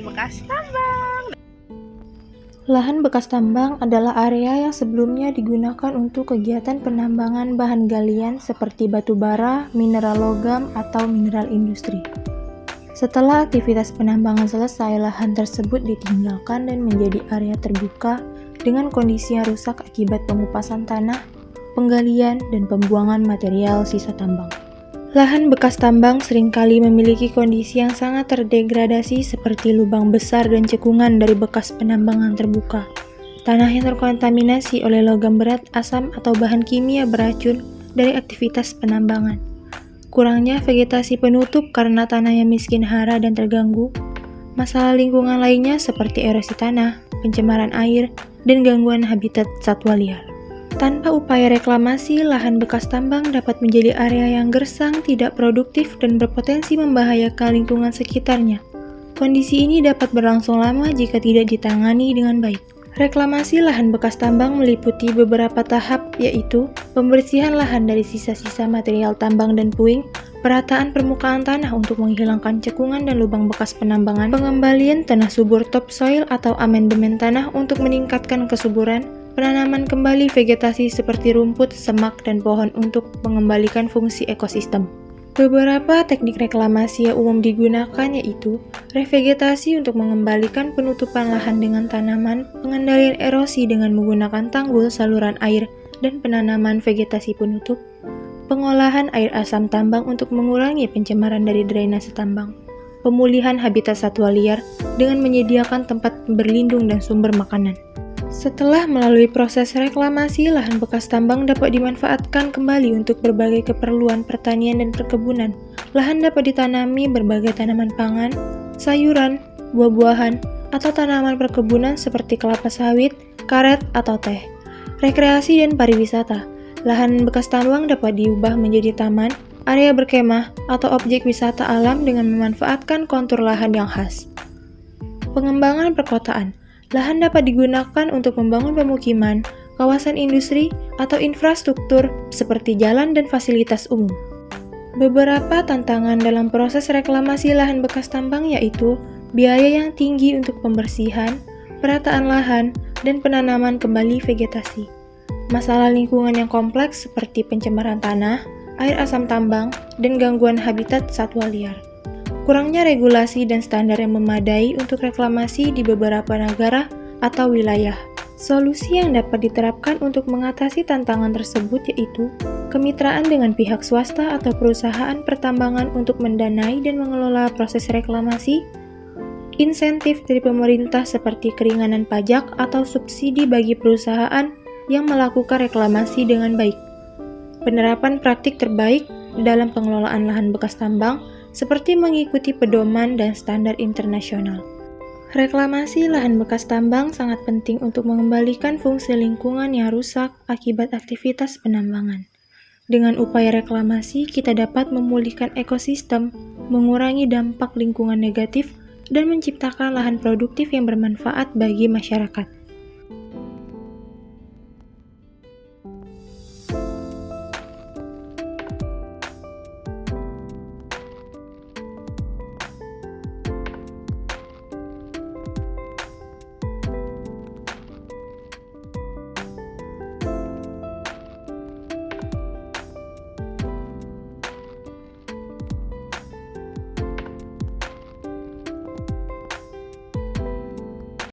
lahan bekas tambang. Lahan bekas tambang adalah area yang sebelumnya digunakan untuk kegiatan penambangan bahan galian seperti batu bara, mineral logam, atau mineral industri. Setelah aktivitas penambangan selesai, lahan tersebut ditinggalkan dan menjadi area terbuka dengan kondisi yang rusak akibat pengupasan tanah, penggalian, dan pembuangan material sisa tambang. Lahan bekas tambang seringkali memiliki kondisi yang sangat terdegradasi seperti lubang besar dan cekungan dari bekas penambangan terbuka, tanah yang terkontaminasi oleh logam berat, asam, atau bahan kimia beracun dari aktivitas penambangan, kurangnya vegetasi penutup karena tanahnya miskin hara dan terganggu, masalah lingkungan lainnya seperti erosi tanah, pencemaran air, dan gangguan habitat satwa liar. Tanpa upaya reklamasi, lahan bekas tambang dapat menjadi area yang gersang, tidak produktif, dan berpotensi membahayakan lingkungan sekitarnya. Kondisi ini dapat berlangsung lama jika tidak ditangani dengan baik. Reklamasi lahan bekas tambang meliputi beberapa tahap, yaitu pembersihan lahan dari sisa-sisa material tambang dan puing, perataan permukaan tanah untuk menghilangkan cekungan dan lubang bekas penambangan, pengembalian tanah subur topsoil atau amandemen tanah untuk meningkatkan kesuburan, penanaman kembali vegetasi seperti rumput, semak, dan pohon untuk mengembalikan fungsi ekosistem. Beberapa teknik reklamasi yang umum digunakan yaitu revegetasi untuk mengembalikan penutupan lahan dengan tanaman, pengendalian erosi dengan menggunakan tanggul saluran air, dan penanaman vegetasi penutup, pengolahan air asam tambang untuk mengurangi pencemaran dari drainase tambang, pemulihan habitat satwa liar dengan menyediakan tempat berlindung dan sumber makanan. Setelah melalui proses reklamasi, lahan bekas tambang dapat dimanfaatkan kembali untuk berbagai keperluan pertanian dan perkebunan. Lahan dapat ditanami berbagai tanaman pangan, sayuran, buah-buahan, atau tanaman perkebunan seperti kelapa sawit, karet, atau teh. Rekreasi dan pariwisata. Lahan bekas tambang dapat diubah menjadi taman, area berkemah, atau objek wisata alam dengan memanfaatkan kontur lahan yang khas. Pengembangan perkotaan. Lahan dapat digunakan untuk membangun pemukiman, kawasan industri, atau infrastruktur seperti jalan dan fasilitas umum. Beberapa tantangan dalam proses reklamasi lahan bekas tambang yaitu biaya yang tinggi untuk pembersihan, perataan lahan, dan penanaman kembali vegetasi. Masalah lingkungan yang kompleks seperti pencemaran tanah, air asam tambang, dan gangguan habitat satwa liar. Kurangnya regulasi dan standar yang memadai untuk reklamasi di beberapa negara atau wilayah. Solusi yang dapat diterapkan untuk mengatasi tantangan tersebut yaitu kemitraan dengan pihak swasta atau perusahaan pertambangan untuk mendanai dan mengelola proses reklamasi, insentif dari pemerintah seperti keringanan pajak atau subsidi bagi perusahaan yang melakukan reklamasi dengan baik, penerapan praktik terbaik dalam pengelolaan lahan bekas tambang seperti mengikuti pedoman dan standar internasional. Reklamasi lahan bekas tambang sangat penting untuk mengembalikan fungsi lingkungan yang rusak akibat aktivitas penambangan. Dengan upaya reklamasi, kita dapat memulihkan ekosistem, mengurangi dampak lingkungan negatif, dan menciptakan lahan produktif yang bermanfaat bagi masyarakat.